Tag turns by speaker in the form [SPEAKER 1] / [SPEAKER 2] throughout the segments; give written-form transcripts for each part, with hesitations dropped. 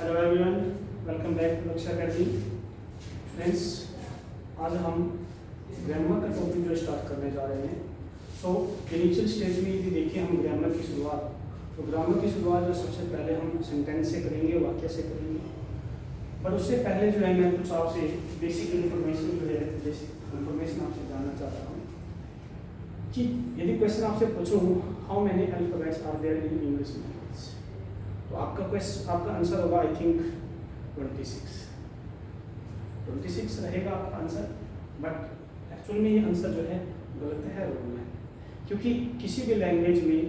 [SPEAKER 1] Hello everyone, welcome back to Lakshya academy. Friends, आज हम grammar का टॉपिक जो स्टार्ट करने जा रहे हैं। तो इनिशियल स्टेज में यदि देखिए हम ग्रामर की शुरुआत, तो ग्रामर की शुरुआत जो सबसे पहले हम सेंटेंस से करेंगे, वाक्य से करेंगे। पर उससे पहले जो है मैं कुछ आपसे बेसिक इन्फॉर्मेशन जो है बेसिक इन्फॉर्मेशन आपसे जानना चाहता हूँ कि यदि क्वेश्चन आपसे पूछूँ how many alphabets are there in English language, तो आपका आंसर होगा आई थिंक 26 रहेगा आपका आंसर। बट एक्चुअल में ये आंसर जो है गलत है, रॉन्ग है, क्योंकि किसी भी लैंग्वेज में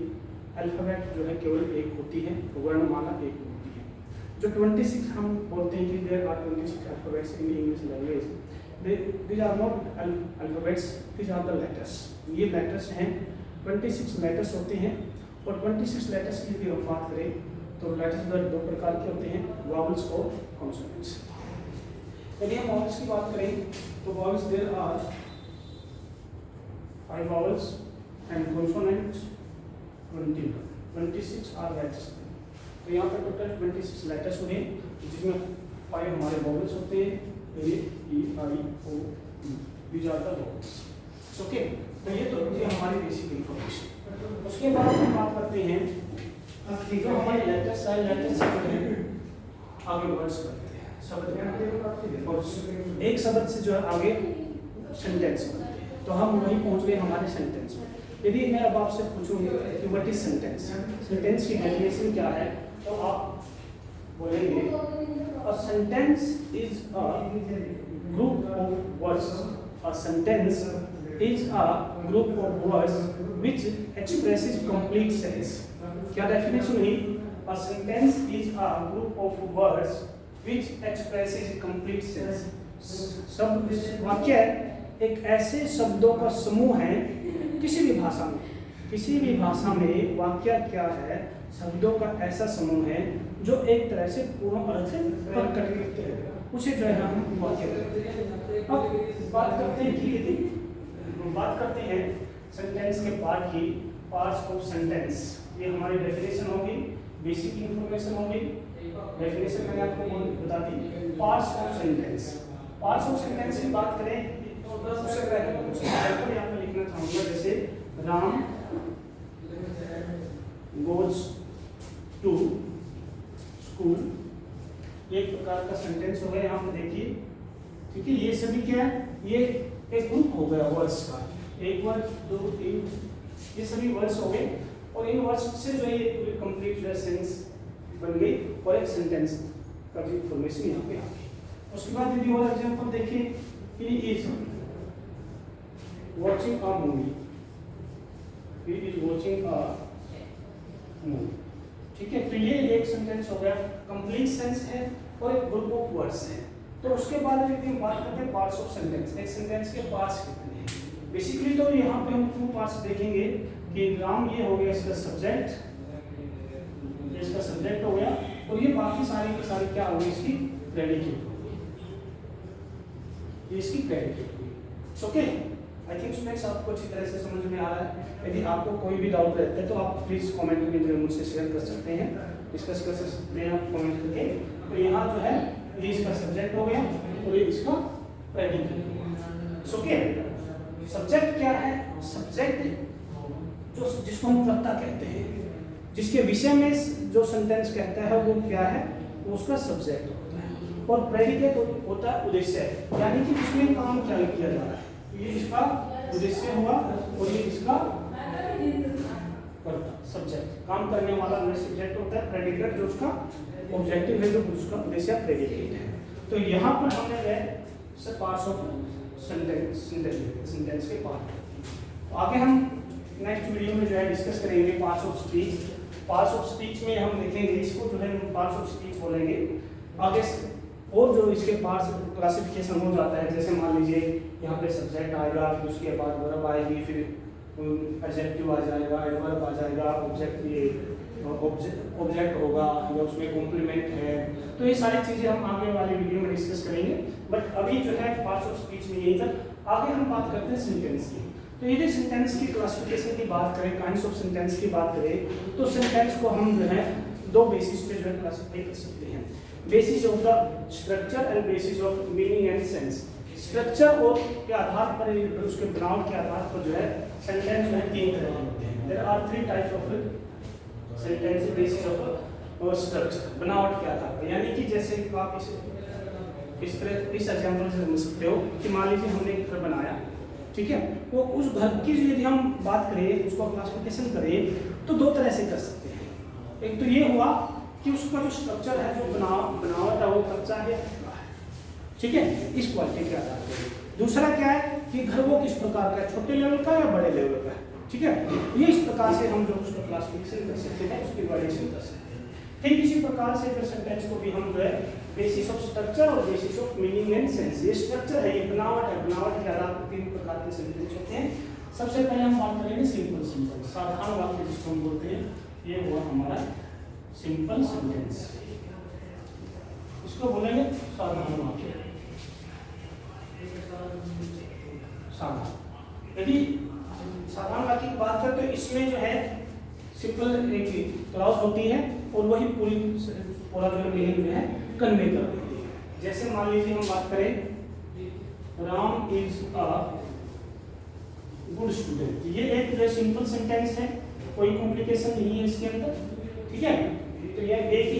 [SPEAKER 1] अल्फाबेट जो है केवल एक होती है, वर्णमाला एक होती है। जो 26 हम बोलते हैं कि there are 26 alphabets in English language, these are not alphabets, these are the letters। ये लेटर्स हैं, 26 लेटर्स होते हैं। और 26 लेटर्स की यदि हम बात करें तो लेटर्स दो प्रकार के होते हैं, वॉवल्स और कॉन्सोनेंट्स। यदि हम वॉवल्स की बात करें तो vowels there are 5 vowels and consonants 26 are letters. तो यहाँ पर टोटल 26 लेटर्स हुए, जिसमें 5 हमारे वॉवल्स होते हैं, A E I O U, these are the vowels। Okay, तो ये तो थी हमारी बेसिक इंफॉर्मेशन। उसके बाद हम बात करते हैं जो हमारे लेटर्स है, लेटर्स से जो है आगे वर्ड्स करते हैं, शब्द बनते हैं, और एक शब्द से जो है आगे सेंटेंस बनते हैं। तो हम वहीं पहुंच गए हमारे सेंटेंस में। यदि मैं अब आपसे पूछूंगा कि व्हाट इज सेंटेंस, सेंटेंस की डेफिनेशन क्या है, तो आप बोलेंगे a sentence is a group of words. A sentence is a group of words which expresses complete sense। क्या डेफिनेशन हुई? A sentence is a group of words which expresses complete sense। शब्द वाक्य एक ऐसे शब्दों का समूह है, किसी भी भाषा में वाक्य क्या है? शब्दों का ऐसा समूह है जो एक तरह से पूर्ण अर्थ प्रकट करते हैं, उसे जो है हम वाक्य कहते हैं। अब बात करते हैं सेंटेंस के पार्ट की, पार्ट्स ऑफ सेंटेंस। ये हमारी डेफिनेशन होगी, बेसिक इंफॉर्मेशन होगी। डेफिनेशन मैंने आपको बता दी। पार्ट्स ऑफ सेंटेंस की बात करें तो सबसे पहले मैं कुछ एग्जांपल यहाँ पे लिखना चाहूँगा, जैसे राम गोज टू स्कूल, एक प्रकार का सेंटेंस हो गया। यहाँ पे देखिए, ठीक है, ये सभी क्या है? ये एक ग्रुप हो गया वर्ड्स का, एक वर्ड, 2, 3, ये सभी वर्ड्स हो गए, और इन वर्ड्स से जो है ये पूरी कंप्लीट जो सेंस बन गई और एक सेंटेंस का भी इंफॉर्मेशन यहाँ पे आ गई। उसके बाद यदि और एग्जांपल देखें, he is watching a movie, he is watching a movie, ठीक है। तो ये एक सेंटेंस हो गया, कंप्लीट सेंस है और एक ग्रुप ऑफ वर्ड्स है। तो उसके बाद यदि हम बात करते हैं पार्ट्स ऑफ सेंटेंस, एक सेंटेंस के पार्ट्स कितने हैं? बेसिकली तो यहाँ पे हम 2 पार्ट्स देखेंगे कि राम ये हो गया इसका सब्जेक्ट, ये इसका सब्जेक्ट हो गया, और ये बाकी सारी की सारी क्या होगी? इसकी प्रेडिकेट होगी, ये इसकी प्रेडिकेट होगी। ओके, आई थिंक स्टूडेंट्स आपको अच्छी तरह से समझ में आ रहा है। यदि आपको कोई भी डाउट रहता है तो आप प्लीज कमेंट में जो मुझसे शेयर कर सकते हैं, डिस्कस कर सकते हैं आप कमेंट करके। तो यहाँ जो है ये इसका सब्जेक्ट हो गया और ये इसका प्रेडिकेट। ओके, सब्जेक्ट क्या है? सब्जेक्ट जो जिसको हम कर्ता कहते हैं, जिसके विषय में जो सेंटेंस कहता है वो क्या है? वो उसका सब्जेक्ट होता है। और प्रेडिकेट होता है उद्देश्य, यानी कि इसमें काम क्या किया जा रहा है। ये इसका उद्देश्य हुआ और ये इसका कर्ता, सब्जेक्ट, काम करने वाला सब्जेक्ट होता है। प्रेडिकेट जो उसका ऑब्जेक्टिव है, जो उसका उद्देश्य प्रेडिकेट है। तो यहाँ पर हमने गए पार्ट्स ऑफ सेंटेंस के पार्ट। आगे हम नेक्स्ट वीडियो में जो है डिस्कस करेंगे parts of speech. Parts of speech में हम देखेंगे, इसको जो है पार्ट्स ऑफ स्पीच बोलेंगे आगे। और जो इसके पार्ट्स क्लासिफिकेशन हो जाता है, जैसे मान लीजिए यहाँ पे सब्जेक्ट आएगा, फिर उसके बाद वर्ब आएगी, फिर एडजेक्टिव आ जाएगा, एडवर्ब आ जाएगा, ऑब्जेक्ट होगा या उसमें कॉम्प्लीमेंट है। तो ये सारी चीजें हम आगे वाले वीडियो में डिस्कस करेंगे। बट अभी जो है पार्ट्स ऑफ स्पीच में यही तक। आगे हम बात करते हैं सेंटेंस की। तो यदि सेंटेंस की क्लासिफिकेशन की बात करें, काइंड्स ऑफ सेंटेंस की बात करें, तो सेंटेंस को हम जो है दो बेसिस पे जो है क्लासिफाई कर सकते हैं, basis of the structure and bases of meaning and sense. Structure और के आधार पर, उसके बनावट के आधार पर जो है सेंटेंस जो है तीन तरह के होते हैं। There are three types of sentence basis of structure, बनावट के आधार पर। यानी कि जैसे आप इस तरह इस एग्जांपल से समझ सकते हो कि मान लीजिए हमने एक घर बनाया, ठीक है, तो उस घर की यदि हम बात करें, उसको क्लासिफिकेशन करें तो दो तरह से कर सकते हैं। एक तो ये हुआ कि उसका जो स्ट्रक्चर है, जो बनावट है, वो कच्चा है, ठीक है, इस क्वालिटी के आधार पर। दूसरा क्या है कि घर वो किस प्रकार का है, छोटे लेवल का या बड़े लेवल का है, ठीक है, ये इस प्रकार से हम जो उसका क्लासिफिकेशन कर सकते हैं, उसकी वेरिएशन कर सकते हैं। ठीक इसी प्रकार से फिर सेंटेंस को भी हम जो है बेसिस ऑफ स्ट्रक्चर और basis of meaning and sense, ये स्ट्रक्चर है, ये बनावट है, बनावट के आधार पर तीन प्रकार के सेंटेंस होते हैं। सबसे पहले हम बात करेंगे सिंपल सेंटेंस, साधारण वाक्य जिसको हम बोलते हैं, ये हुआ हमारा सिंपल सेंटेंस, इसको बोलेंगे साधारण वाक्य। साधारण, यदि साधारण वाक्य की बात करें तो इसमें जो है सिंपल एक क्लॉज होती है और वही पूरा जो है मीनिंग जो है कन्वे कर देती है। जैसे मान लीजिए हम बात करें Ram is a good student, ये एक जो सिंपल सेंटेंस है, कोई कॉम्प्लिकेशन नहीं है इसके अंदर, ठीक है, तो ये एक ही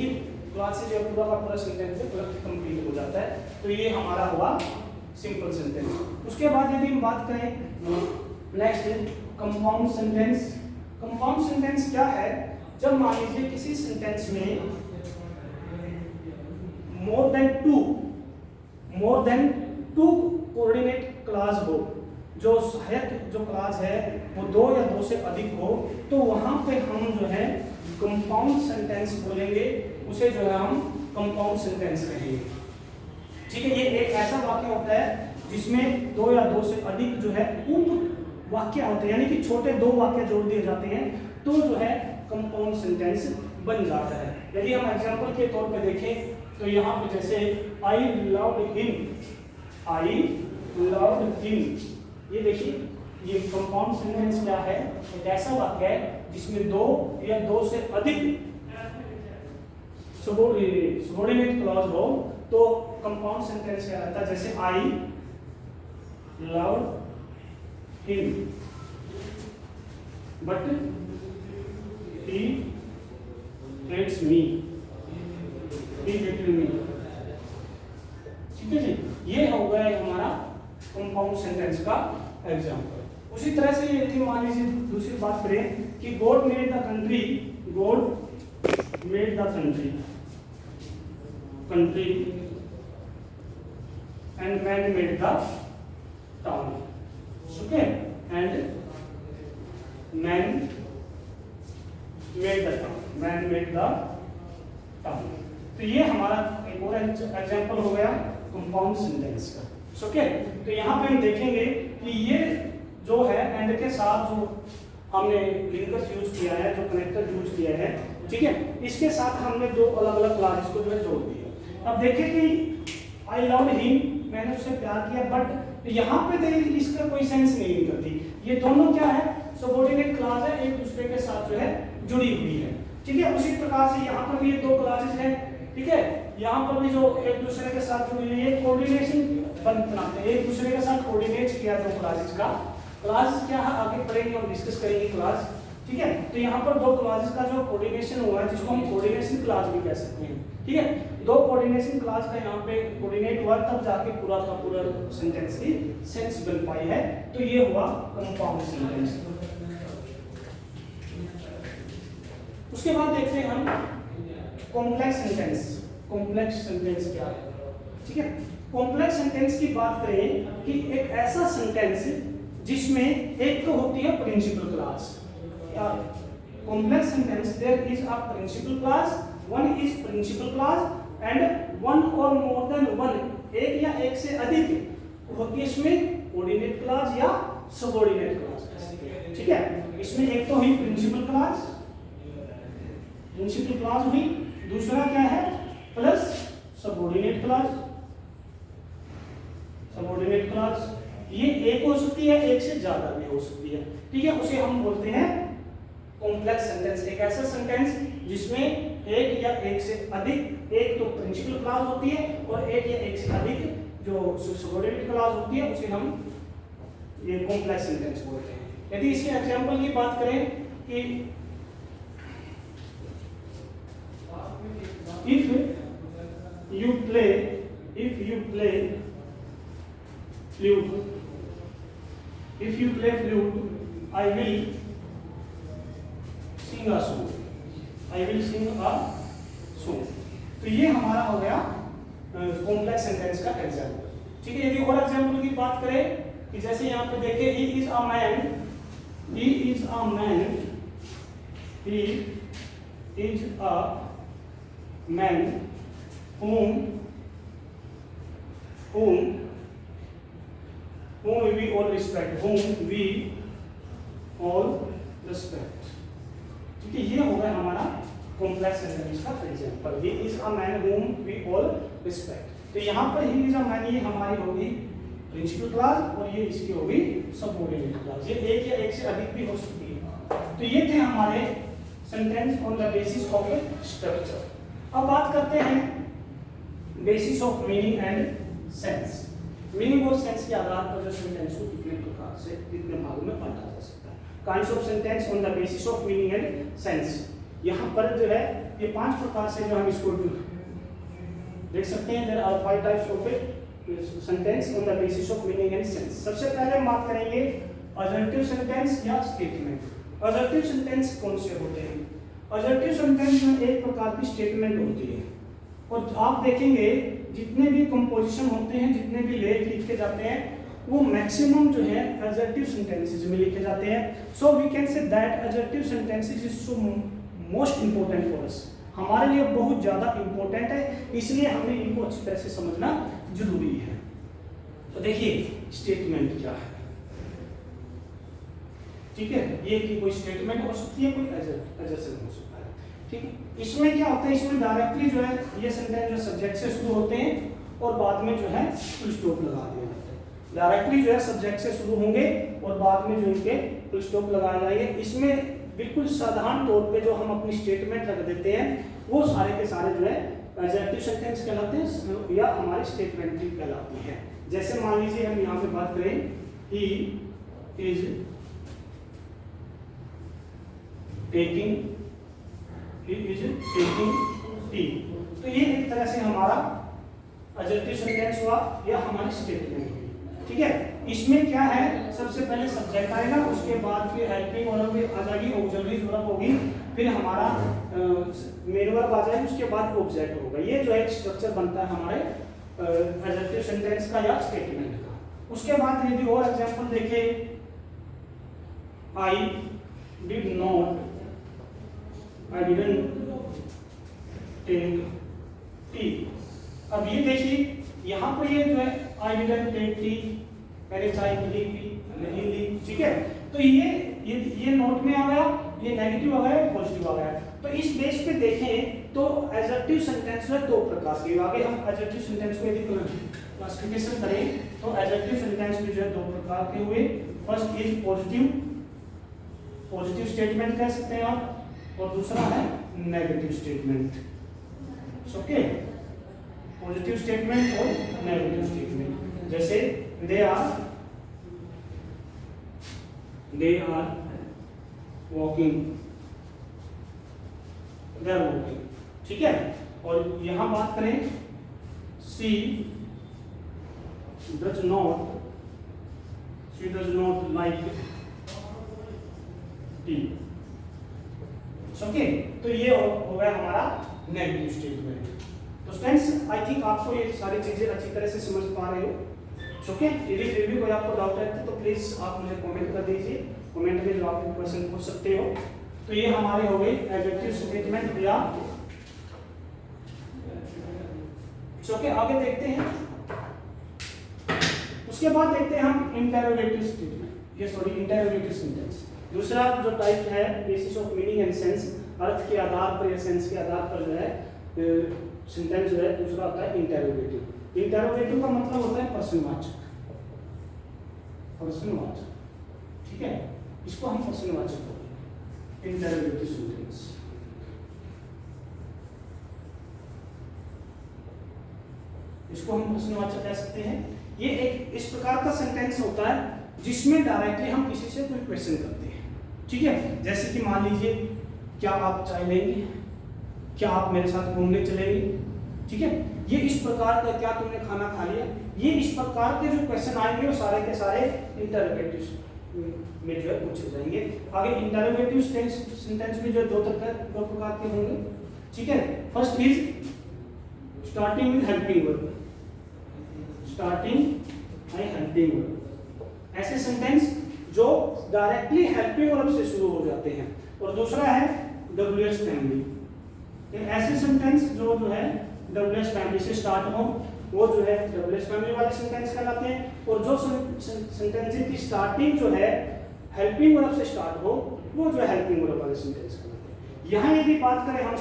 [SPEAKER 1] क्लॉज से जो पूरा का पूरा सेंटेंस है पूरा कंप्लीट हो जाता है, तो ये हमारा हुआ सिंपल सेंटेंस। उसके बाद यदि हम बात करें next compound sentence. Compound sentence क्या है, जब मान लीजिए किसी सेंटेंस में more than two coordinate clause हो, जो सहायक जो क्लॉज है वो दो या दो से अधिक हो, तो वहां पे हम जो है कंपाउंड सेंटेंस बोलेंगे, उसे जो है हम कंपाउंड सेंटेंस कहेंगे, ठीक है। ये एक ऐसा वाक्य होता है जिसमें दो या दो से अधिक जो है उप वाक्य होते हैं, यानी कि छोटे दो वाक्य जोड़ दिए जाते हैं, तो जो है कंपाउंड सेंटेंस बन जाता है। यदि हम एग्जांपल के तौर पे देखें तो यहाँ पे जैसे आई लव्ड हिम, ये देखिए, ये कंपाउंड सेंटेंस क्या है, एक ऐसा वाक्य है जिसमें दो या दो से अधिक सबऑर्डिनेट क्लॉज हो, तो कंपाउंड सेंटेंस क्या रहता है, जैसे I loved him but he hates me, he hated me, ठीक है जी, ये हो गया हमारा कंपाउंड सेंटेंस का एग्जांपल। उसी तरह से यदि मान लीजिए दूसरी बात करें कि God made the country and man made the town, okay, and man made the town. तो ये हमारा एक और एग्जांपल हो गया कंपाउंड सेंटेंस का, ओके। तो यहाँ पे हम देखेंगे कि ये जो है एंड के साथ जो हमने लिंकर्स यूज किया है, जो कनेक्टर यूज किया है, ठीक है, इसके साथ हमने दो अलग अलग क्लॉजेस को जो है जोड़ दिया। अब देखिए कि आई लव्ड हिम, मैंने उससे प्यार किया, बट यहाँ पे इसका कोई सेंस नहीं निकलती। ये दोनों क्या है, सबऑर्डिनेट क्लॉज है, एक दूसरे के साथ जो है जुड़ी हुई है, ठीक है। उसी प्रकार से यहाँ पर भी ये दो क्लॉजेस हैं, ठीक है, यहाँ पर भी जो एक दूसरे के साथ जुड़ी हुई है, कोऑर्डिनेशन बनाते हैं, एक दूसरे के साथ कोऑर्डिनेट किया दो क्लॉजेस का। क्लॉज क्या है आगे पढ़ेंगे और डिस्कस करेंगे क्लॉज, ठीक है। तो यहाँ पर दो क्लॉजेस का जो कोऑर्डिनेशन हुआ है, जिसको हम कोऑर्डिनेशन क्लॉज भी कह सकते हैं, ठीक है। दो कोऑर्डिनेशन क्लॉज का यहाँ पे कोऑर्डिनेट हुआ, तब जाके पूरा का पूरा सेंटेंस की सेंस बन पाई है, तो ये हुआ कंपाउंड सेंटेंस। उसके बाद देखते हैं हम कॉम्प्लेक्स सेंटेंस। कॉम्प्लेक्स सेंटेंस क्या है, ठीक है। कॉम्प्लेक्स सेंटेंस की बात करें कि एक ऐसा सेंटेंस जिसमें एक तो होती है principal clause. Complex sentence there is a principal clause, one is principal clause and one और मोर देन वन, एक या एक से अधिक होती है इसमें कोऑर्डिनेट क्लॉज या सबऑर्डिनेट क्लॉज, ठीक है। इसमें एक तो हुई प्रिंसिपल क्लॉज हुई, दूसरा क्या है प्लस सबऑर्डिनेट क्लॉज। ये एक हो सकती है, एक से ज्यादा भी हो सकती है, ठीक है। उसे हम बोलते हैं कॉम्प्लेक्स सेंटेंस। एक ऐसा सेंटेंस जिसमें एक या एक से अधिक, एक तो प्रिंसिपल क्लॉज होती है और एक या एक से अधिक जो सबऑर्डिनेट क्लॉज होती है उसे हम ये कॉम्प्लेक्स सेंटेंस बोलते हैं। यदि इसके एग्जांपल की बात करें कि if you play flute, if you play flute, I will sing a song, I will sing a song। तो ये हमारा हो गया कॉम्प्लेक्स सेंटेंस का एग्जांपल। ठीक है, यदि और एग्जांपल की बात करें कि जैसे यहाँ पे देखिए he is a man, he is a man, he is a man whom we all respect, whom we all respect। ठीक है, ये हो गया हमारा कॉम्प्लेक्स सेंटेंस का example. he is a man whom we all respect। तो यहाँ पर he is a man ये हमारी होगी प्रिंसिपल क्लॉज और ये इसकी होगी सबऑर्डिनेट क्लॉज। ये एक या एक से अधिक भी हो सकती है। तो ये थे हमारे sentence on the basis of structure. अब बात करते हैं basis of meaning and sense. Meaning और सेंस के आधार पर जो सेंटेंस को कितने प्रकार से कितने भागों में बांटा जा सकता है। Kinds of sentence on the basis of meaning and sense. यहाँ पर जो है ये 5 प्रकार से जो हम इसको देख सकते हैं। There are 5 types of sentence on the basis of meaning and sense. सबसे पहले हम बात करेंगे असर्टिव सेंटेंस या स्टेटमेंट। असर्टिव सेंटेंस कौन से होते हैं? असर्टिव सेंटेंस में एक प्रकार की स्टेटमेंट होती है और आप देखेंगे जितने भी कंपोजिशन होते हैं, जितने भी लेख लिखे जाते हैं वो मैक्सिमम जो है असर्टिव सेंटेंसेस में लिखे जाते हैं। So we can say that assertive sentences is so most important for us. हमारे लिए बहुत ज़्यादा इंपॉर्टेंट है, इसलिए हमें इनको अच्छी तरह से समझना जरूरी है। तो देखिए स्टेटमेंट क्या है। ठीक है, ये कि कोई स्टेटमेंट हो सकती है, कोई एजर्शन हो सकता है। ठीक है, इसमें क्या होता है, इसमें डायरेक्टली जो है ये सेंटेंस जो सब्जेक्ट से शुरू होते हैं और बाद में जो है फुल स्टॉप लगा दिया जाता है। डायरेक्टली जो है सब्जेक्ट से शुरू होंगे और बाद में जो इनके फुल स्टॉप लगाए जाएंगे। इसमें बिल्कुल साधारण तौर पे जो हम अपनी स्टेटमेंट रख देते हैं वो सारे के सारे जो है एडजेक्टिव सेंटेंस कहलाते हैं या हमारी स्टेटमेंट भी कहलाती है। जैसे मान लीजिए हम यहाँ पे बात करें ही इज टेकिंग टी, तो ये एक तरह से हमारा एडजेक्टिव सेंटेंस हुआ या हमारी स्टेटमेंट हुई। ठीक है, इसमें क्या है, सबसे पहले सब्जेक्ट आएगा, उसके बाद फिर हेल्पिंग वर्ब आ जाएगी, ऑक्सिलरी वर्ब होगी, फिर हमारा मेन वर्ब आ जाएगा, उसके बाद ऑब्जेक्ट होगा। ये जो है स्ट्रक्चर बनता है हमारे एडजेक्टिव सेंटेंस का या स्टेटमेंट का। उसके बाद यदि और एग्जांपल देखें, I did not, I didn't take tea. अब ये देखिए यहाँ पर ये जो है आई डिडंट टेक टी, मैंने चाय नहीं पी, नहीं ली। ठीक है, तो ये नोट में आ गया, ये नेगेटिव आ गया, पॉजिटिव आ गया। तो इस बेस पे देखें तो एडजेक्टिव सेंटेंस में 2 प्रकार के। आगे हम एडजेक्टिव सेंटेंस को यदि क्लासिफिकेशन करें तो एडजेक्टिव सेंटेंस में जो है 2 प्रकार के हुए। फर्स्ट इज पॉजिटिव स्टेटमेंट कह सकते हैं आप, और दूसरा है negative statement. Okay, positive statement और नेगेटिव स्टेटमेंट। जैसे they are walking, they are walking. ठीक है, और यहां बात करें she does not like tea. Okay, तो ये हो गया हमारा नेगेटिव स्टेटमेंट। तो स्टूडेंट्स आई थिंक आपको ये सारी चीजें अच्छी तरह से समझ पा रहे हो। ओके, यदि फिर भी कोई आपको डाउट है तो प्लीज आप मुझे कमेंट कर दीजिए, कमेंट में जो आप क्वेश्चन पूछ सकते हो। तो ये हमारे हो गए एडजेक्टिव स्टेटमेंट या ओके। आगे देखते हैं, उसके बाद देखते हैं हम इंटरोगेटिव स्टेटमेंट, ये सॉरी इंटरोगेटिव सेंटेंस। दूसरा जो टाइप है basis of meaning and sense, अर्थ के आधार पर या सेंस के आधार पर जो है सेंटेंस जो है दूसरा होता है इंटरोगेटिव। इंटरोगेटिव का मतलब होता है प्रश्नवाचक, प्रश्नवाचक। ठीक है, इसको हम प्रश्नवाचक बोलते हैं, इंटरोगेटिव सेंटेंस। इसको हम प्रश्नवाचक कह सकते हैं। ये एक इस प्रकार का सेंटेंस होता है जिसमें डायरेक्टली हम किसी से कोई क्वेश्चन करते हैं, ठीक है। जैसे कि मान लीजिए, क्या आप चाय लेंगे, क्या आप मेरे साथ घूमने चलेंगे, ठीक है। ये इस प्रकार का, क्या तुमने खाना खा लिया, ये इस प्रकार के जो क्वेश्चन आएंगे वो सारे के सारे इंटरोगेटिव में जो है पूछे जाएंगे। आगे इंटरोगेटिव सेंटेंस में जो दो प्रकार के होंगे, ठीक है। First is starting with helping verb, starting by helping verb, ऐसे सेंटेंस जो डायरेक्टली हेल्पिंग वर्ब से शुरू हो जाते हैं। और दूसरा है WH फैमिली, ऐसे सेंटेंस जो है WH फैमिली से स्टार्ट हो, वो जो है WH फैमिली वाले सेंटेंस कहलाते हैं। और जो सेंटेंस की स्टार्टिंग जो है हेल्पिंग वर्ब से स्टार्ट हो, वो जो है हेल्पिंग वर्ब वाले सेंटेंस कहलाते हैं। यहाँ यदि बात करें हम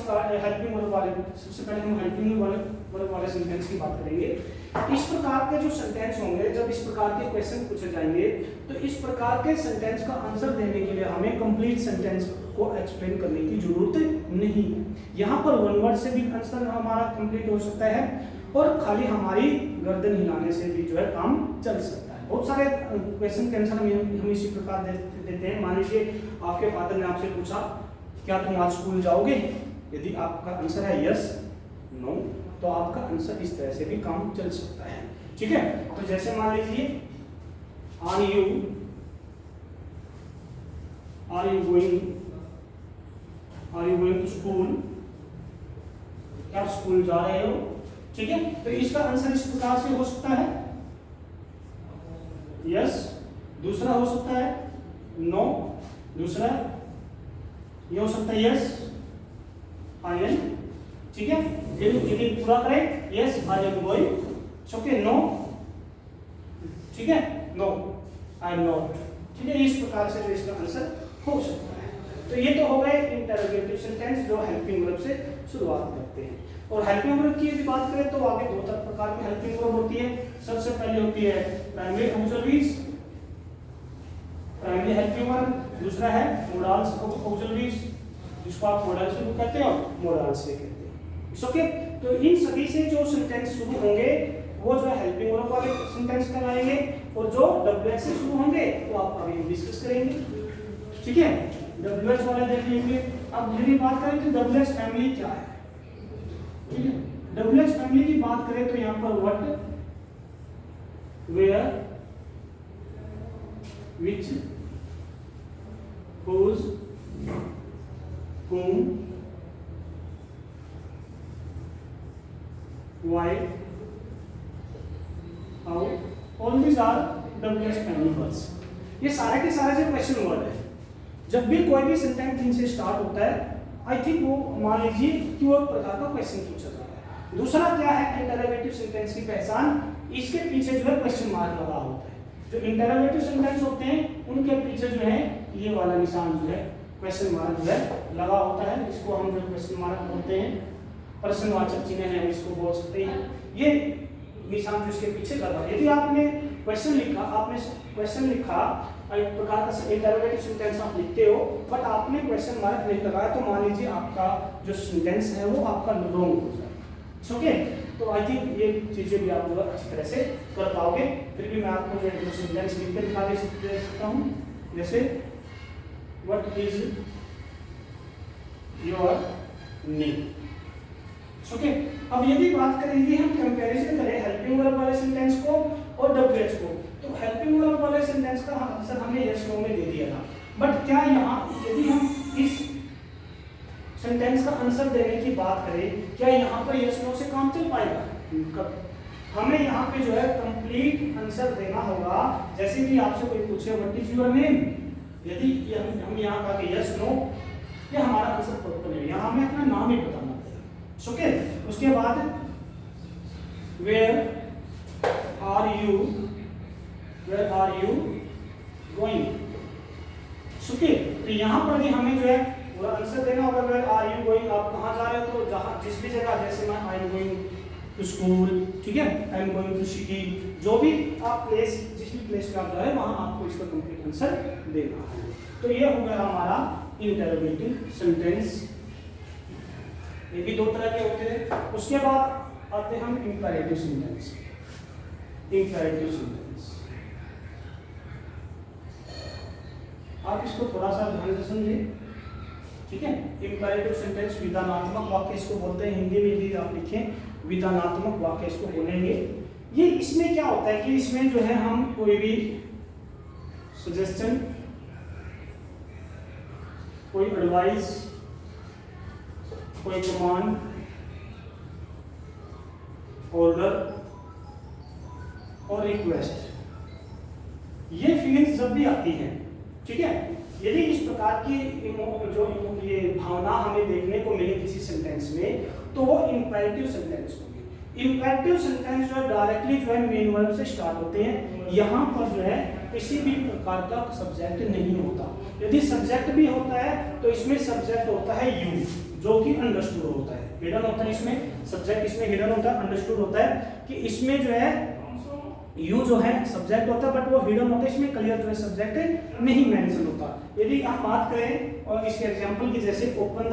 [SPEAKER 1] हेल्पिंग वर्ब वाले, सबसे पहले हम हेल्पिंग वर्ब वाले सेंटेंस की बात करेंगे। इस प्रकार के जो सेंटेंस होंगे, जब इस प्रकार के क्वेश्चन पूछे जाएंगे, तो इस प्रकार के सेंटेंस का आंसर देने के लिए हमें कंप्लीट सेंटेंस को एक्सप्लेन करने की जरूरत नहीं है। यहाँ पर वन वर्ड से भी आंसर हमारा कंप्लीट हो सकता है और खाली हमारी गर्दन हिलाने से भी जो है काम चल सकता है। बहुत सारे क्वेश्चन के आंसर हम इसी प्रकार देते हैं। मान लीजिए आपके फादर ने आपसे पूछा, क्या तुम आज स्कूल जाओगे? यदि आपका आंसर है यस, नो, तो आपका आंसर इस तरह से भी काम चल सकता है, ठीक है। तो जैसे मान लीजिए, are you going to school, क्या आप स्कूल जा रहे हो, ठीक है। तो इसका आंसर इस प्रकार से हो सकता है यस, दूसरा हो सकता है नो, दूसरा ये हो सकता है यस आई एम, ठीक है। यदि पूरा करें yes I am going, okay, no, ठीक है, नो आई एम नॉट, ठीक है। इस प्रकार से इसका आंसर हो सकता है। तो ये तो हो गए इंटरोगेटिव सेंटेंस जो हेल्पिंग वर्ब से शुरुआत करते हैं। और हेल्पिंग वर्ब की यदि बात करें तो आगे दो प्रकार की हेल्पिंग वर्ब होती है। सबसे पहले होती है primary auxiliaries, primary helping verb, दूसरा है मोडाल्स ऑक्सिलरीज, जिसको आप मोडाल्स भी कहते हैं और मोडाल्स भी कहते हैं, ओके। तो इन सभी से जो सेंटेंस शुरू होंगे वो जो है हेल्पिंग वर्ब वाले सेंटेंस कहलाएंगे, और जो WH से शुरू होंगे तो आप अभी डिस्कस करेंगे, ठीक है। WH वाले देख लेंगे। अब यदि बात करें तो WH फैमिली क्या है, ठीक है। WH फैमिली की बात करें तो यहाँ पर what, where, which, whose, whom, why, how, all these are WH family words। ये सारे के सारे जो क्वेश्चन वर्ड है, जब भी कोई भी सेंटेंस इनसे स्टार्ट होता है, आई थिंक वो मान लीजिए कि वो प्रकार का क्वेश्चन पूछा जाता है। दूसरा क्या है, इंटरोगेटिव सेंटेंस की पहचान, इसके पीछे जो है क्वेश्चन मार्क लगा होता है। जो इंटरोगेटिव सेंटेंस होते हैं उनके पीछे जो है ये वाला निशान जो है क्वेश्चन मार्क जो है लगा होता है। इसको हम जो क्वेश्चन मार्क बोलते हैं, प्रश्नवाचक चिन्ह है, हम इसको बोल सकते हैं। ये निशान जो इसके पीछे लगा, यदि आपने क्वेश्चन लिखा, आपने क्वेश्चन लिखा, एक प्रकार का इंटरोगेटिव सेंटेंस आप लिखते हो, बट आपने क्वेश्चन मार्क नहीं लगाया, तो मान लीजिए आपका जो सेंटेंस है वो आपका रॉन्ग हो जाएगा, ओके। तो आई थिंक ये चीजें भी आप जो अच्छी तरह से कर पाओगे। फिर भी मैं आपको जो सेंटेंस लिख के दिखा दे सकता हूँ, जैसे what is your name, okay. अब यदि बात करें, यदि हम कंपैरिजन करें हेल्पिंग वर्ब वाले सेंटेंस को और WH को, तो हेल्पिंग वर्ब वाले सेंटेंस का आंसर हमने यस नो में दे दिया था, बट क्या यहाँ यदि हम इस सेंटेंस का आंसर देने की बात करें, क्या यहाँ पर यस नो से काम चल पाएगा? हमें यहाँ पे जो है कंप्लीट आंसर देना होगा। जैसे कि आपसे कोई पूछे व्हाट इज योर नेम, यदि हम यहाँ कहा कि यस नो, ये हमारा आंसर प्रॉपर नहीं है, यहाँ हमें अपना नाम ही बताना पड़ेगा, ओके। उसके बाद where are you going, okay. तो यहाँ पर भी हमें जो है पूरा आंसर देना होगा। वेयर आर यू गोइंग, आप कहाँ जा रहे हो, तो जहाँ जिस भी जगह, जैसे मैं I am going to school, ठीक है, I am going to city, जो भी आप प्लेस, जिस भी प्लेस पे आप जा रहे हैं वहाँ आपको इसका कंप्लीट आंसर देना है। तो ये हो गया हमारा इंटरोगेटिव सेंटेंस। ये भी दो तरह के होते हैं। उसके बाद आते हैं हम इंपेरेटिव सेंटेंस। इंपेरेटिव सेंटेंस आप इसको थोड़ा सा ध्यान से समझिए, ठीक है। इंपेरेटिव सेंटेंस विधानात्मक वाक्य इसको बोलते हैं, हिंदी में भी आप लिखें विधानात्मक वाक्य इसको बोलेंगे। ये इसमें क्या होता है कि इसमें जो है हम कोई भी सजेशन, कोई एडवाइस, कोई कमांड, ऑर्डर और रिक्वेस्ट, ये फीलिंग्स जब भी आती हैं, ठीक है, यदि इस प्रकार की ये भावना हमें देखने को मिले किसी सेंटेंस में, तो वो इंपेरेटिव सेंटेंस होगी। इंपेरेटिव सेंटेंस जो है डायरेक्टली जो है मेन वर्ब से स्टार्ट होते हैं। यहाँ पर जो है किसी भी प्रकार का सब्जेक्ट नहीं होता। यदि सब्जेक्ट भी होता है तो इसमें सब्जेक्ट होता है यू, जो कि अंडरस्टूड होता है, हिडन होता है इसमें सब्जेक्ट, इसमें हिडन होता है, अंडरस्टूड होता है कि इसमें जो है यू जो है सब्जेक्ट होता है, बट वो हिडन होता है, इसमें क्लियर जो है सब्जेक्ट नहीं मेंशन होता। यदि हम बात करें और इसके एग्जांपल की, जैसे ओपन द